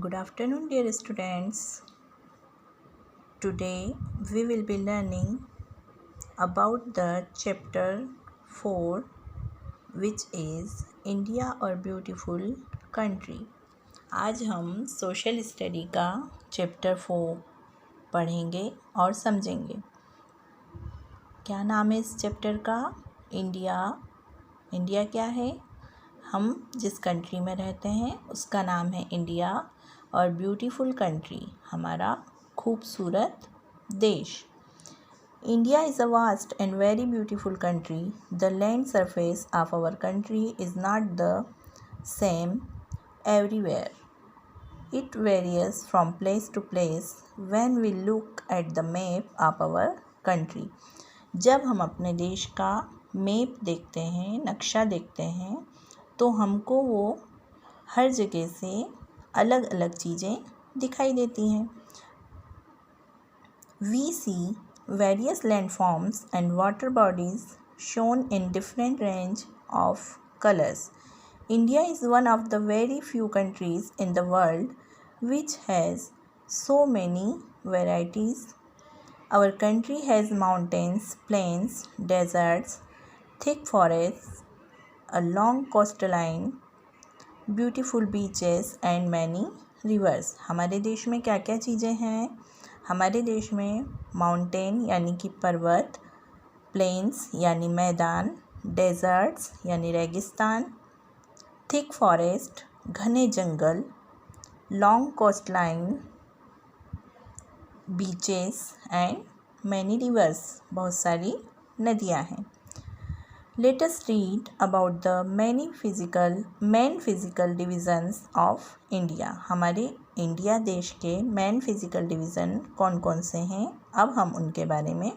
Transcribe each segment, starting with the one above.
Good afternoon, dear students. Today we will be learning about the chapter 4, which is India or Beautiful Country. आज हम social study का chapter 4 पढ़ेंगे और समझेंगे। क्या नाम है इस चैप्टर का? इंडिया। इंडिया क्या है? हम जिस कंट्री में रहते हैं उसका नाम है इंडिया, और ब्यूटीफुल कंट्री हमारा खूबसूरत देश। India is a vast and very beautiful country. The land surface of our country is not the same everywhere. It varies from place to place when we look at the map of our country. जब हम अपने देश का map देखते हैं, नक्शा देखते हैं, तो हमको वो हर जगह से अलग अलग चीज़ें दिखाई देती हैं. We see various landforms and water bodies shown in different range of colors. India is one of the very few countries in the world which has so many varieties. Our country has mountains, plains, deserts, thick forests, a long coastline, beautiful beaches and many reverse. हमारे देश में क्या क्या चीज़ें हैं? हमारे देश में माउंटेन यानी कि पर्वत, प्लेन्स यानी मैदान, डेजर्ट्स यानी रेगिस्तान, थिक फॉरेस्ट घने जंगल, long coastline, beaches and many rivers बहुत सारी नदियाँ हैं. Let us read about the main physical divisions of India. हमारे इंडिया देश के मेन फिज़िकल डिवीज़न कौन कौन से हैं? अब हम उनके बारे में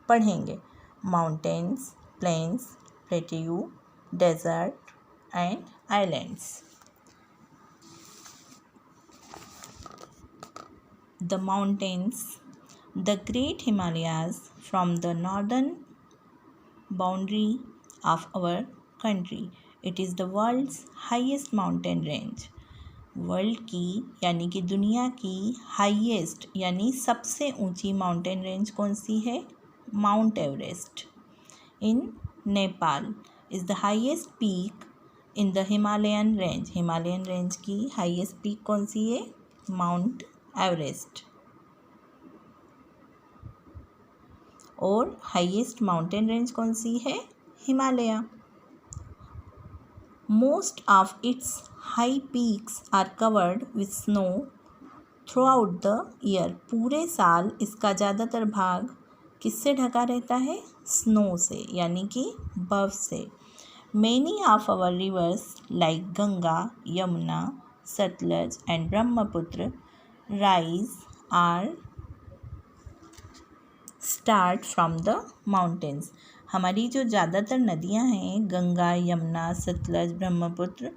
पढ़ेंगे. Mountains, plains, plateau, desert and islands. The mountains, the great Himalayas from the northern boundary of our country. It is the world's highest mountain range. World की यानी कि दुनिया की हाईएस्ट यानी सबसे ऊंची माउंटेन रेंज कौन सी है? Mount Everest in Nepal is the highest peak in the Himalayan range. Himalayan range की हाईएस्ट पीक कौन सी है? Mount Everest. और हाईएस्ट माउंटेन रेंज कौन सी है? Himalaya. Most of its high peaks are covered with snow throughout the year. पूरे साल इसका ज़्यादातर भाग किससे ढका रहता है? स्नो से यानी कि बर्फ से. Many of our rivers like Ganga, Yamuna, Satluj and Brahmaputra rise or start from the mountains. हमारी जो ज़्यादातर नदियाँ हैं, गंगा, यमुना, सतलज, ब्रह्मपुत्र,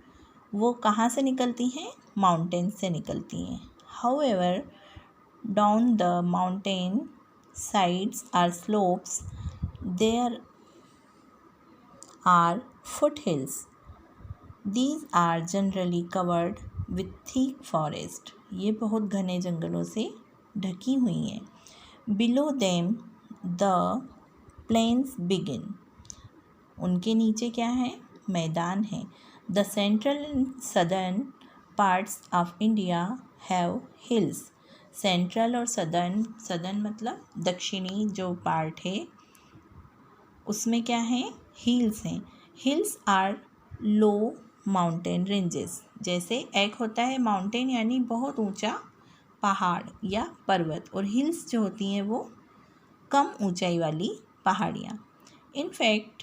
वो कहाँ से निकलती हैं? माउंटेन्स से निकलती हैं. However down the mountain sides or slopes there are foothills. These are generally covered with thick forest. ये बहुत घने जंगलों से ढकी हुई हैं. Below them the plains begin. उनके नीचे क्या है? मैदान है. The central and southern parts of India have hills. Central और सदर्न मतलब दक्षिणी जो पार्ट है उसमें क्या है? हिल्स हैं. Hills are low mountain ranges. जैसे एक होता है माउंटेन यानी बहुत ऊंचा पहाड़ या पर्वत, और हिल्स जो होती हैं वो कम ऊंचाई वाली पहाड़ियाँ. In fact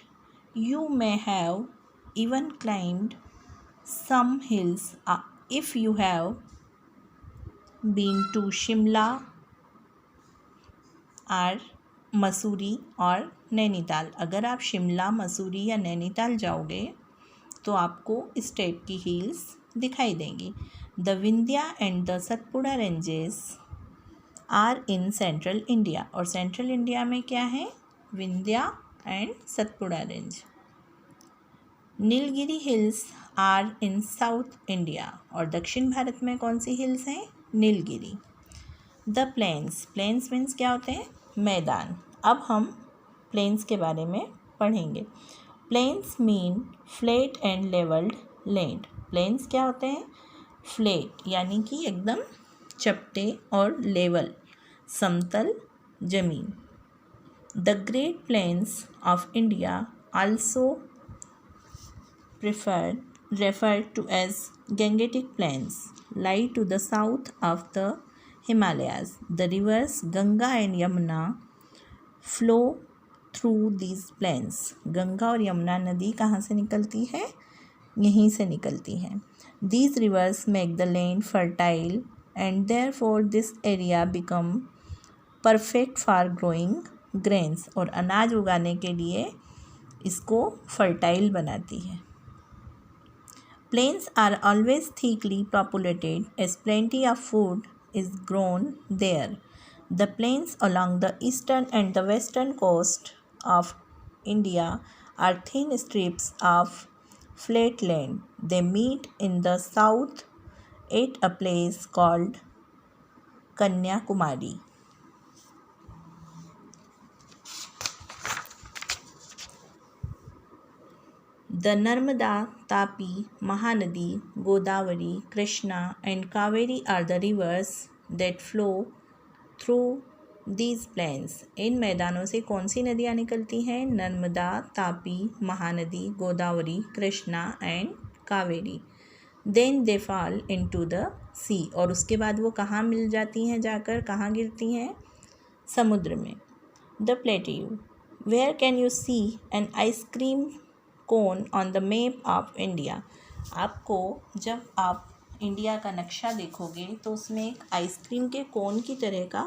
you may have even climbed some hills if you have been to Shimla और मसूरी और नैनीताल. अगर आप शिमला, मसूरी या नैनीताल जाओगे तो आपको इस टाइप की हिल्स दिखाई देंगी. The Vindhya and the Satpura ranges are in central India. और सेंट्रल इंडिया में क्या है? Vindhya and Satpura range. Nilgiri hills are in south India, और दक्षिण भारत में कौन सी हिल्स हैं? Nilgiri. The plains, plains means क्या होते हैं? मैदान। अब हम प्लेन्स के बारे में पढ़ेंगे। Plains mean flat and levelled land. Plains क्या होते हैं? फ्लैट यानी कि एकदम चपटे, और लेवल समतल जमीन। The great plains of India also referred to as Gangetic Plains, lie to the south of the Himalayas. The rivers Ganga and Yamuna flow through these plains. Ganga और यमुना नदी कहाँ से निकलती है? यहीं से निकलती है। These rivers make the land fertile and therefore this area become perfect for growing grains. और अनाज उगाने के लिए इसको फर्टाइल बनाती है। Plains are always thickly populated as plenty of food is grown there. The plains along the eastern and the western coast of India are thin strips of flat land. They meet in the south at a place called Kanyakumari. The Narmada, Tapi, Mahanadi, Godavari, Krishna and Kaveri are the rivers that flow through these plains. इन मैदानों से कौन सी नदियाँ निकलती हैं? Narmada, Tapi, Mahanadi, Godavari, Krishna and Kaveri. Then they fall into the sea. और उसके बाद वो कहाँ मिल जाती हैं? जाकर कहाँ गिरती हैं? समुद्र में। The plateau. Where can you see an ice cream cone on the map of India? आपको जब आप इंडिया का नक्शा देखोगे तो उसमें एक आइसक्रीम के कोन की तरह का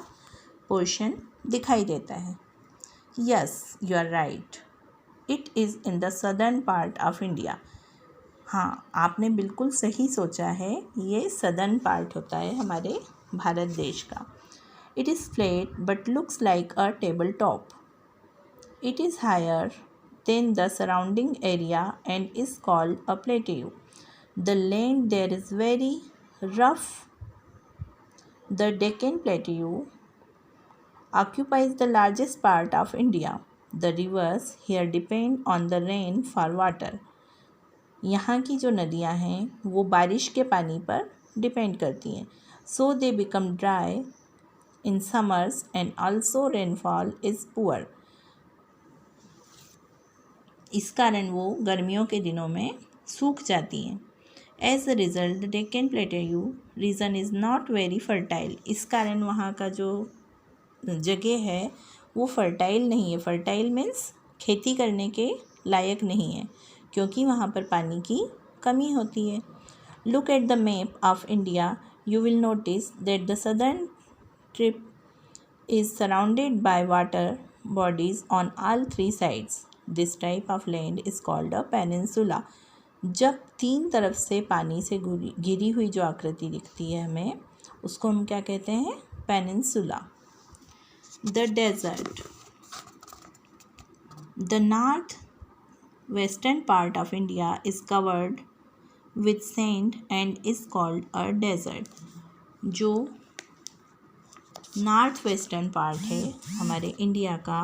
पोर्शन दिखाई देता है। Yes, you are right, it is in the southern part of India. हाँ, आपने बिल्कुल सही सोचा है, ये सदर्न पार्ट होता है हमारे भारत देश का। It is flat but looks like a table top. It is higher than the surrounding area and is called a plateau. The land there is very rough. The Deccan Plateau occupies the largest part of India. The rivers here depend on the rain for water. यहाँ की जो नदियाँ हैं वो बारिश के पानी पर डिपेंड करती हैं. So they become dry in summers and also rainfall is poor. इस कारण वो गर्मियों के दिनों में सूख जाती हैं। As a result the Deccan plateau region is not very fertile. इस कारण वहाँ का जो जगह है वो फर्टाइल नहीं है। फर्टाइल मीन्स खेती करने के लायक नहीं है, क्योंकि वहाँ पर पानी की कमी होती है। Look at the map of India, you will notice that the southern trip is surrounded by water bodies on all three sides. This type of land is called a peninsula. जब तीन तरफ से पानी से घिरी हुई जो आकृति दिखती है हमें, उसको हम क्या कहते हैं? Peninsula. The desert. The north western part of India is covered with sand and is called a desert. जो नॉर्थ वेस्टर्न पार्ट है हमारे इंडिया का,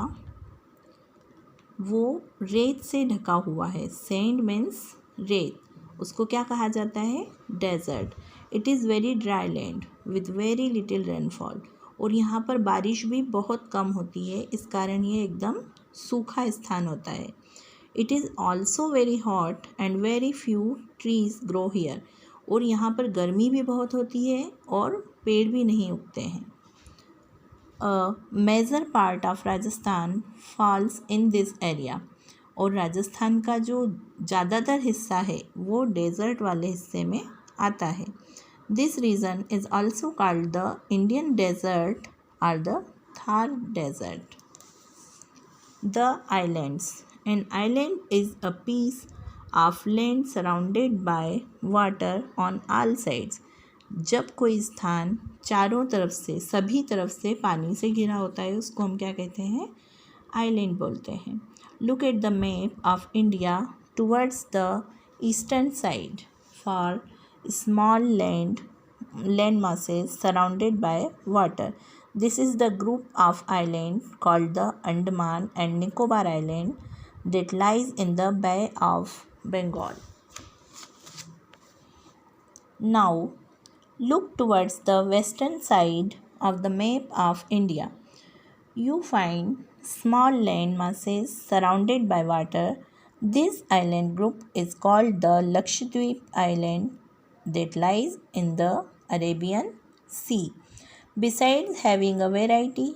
वो रेत से ढका हुआ है. सैंड मीन्स रेत, उसको क्या कहा जाता है? Desert. It is very dry land with very little rainfall. और यहाँ पर बारिश भी बहुत कम होती है, इस कारण ये एकदम सूखा स्थान होता है. It is also very hot and very few trees grow here. और यहाँ पर गर्मी भी बहुत होती है और पेड़ भी नहीं उगते हैं. Major part of Rajasthan falls in this area. और राजस्थान का जो ज़्यादातर हिस्सा है वो डेजर्ट वाले हिस्से में आता है. This region is also called the Indian desert or the Thar desert. The islands. An island is a piece of land surrounded by water on all sides. जब कोई स्थान चारों तरफ से, सभी तरफ से पानी से घिरा होता है, उसको हम क्या कहते हैं? आइलैंड बोलते हैं. Look at the map of India towards the eastern side for small land masses surrounded by water. This is the group of islands called the Andaman and Nicobar Island that lies in the Bay of Bengal. Now look towards the western side of the map of India. You find small land masses surrounded by water. This island group is called the Lakshadweep Island that lies in the Arabian Sea. Besides having a variety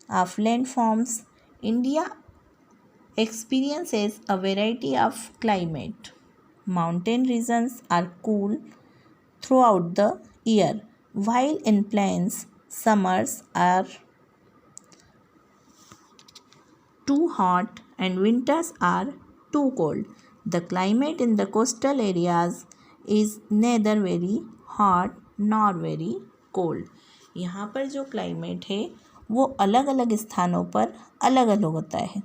of landforms, India experiences a variety of climate. Mountain regions are cool throughout the year, while in plains, summers are too hot and winters are too cold. The climate in the coastal areas is neither very hot nor very cold. यहाँ पर जो climate है वो अलग अलग स्थानों पर अलग अलग होता है.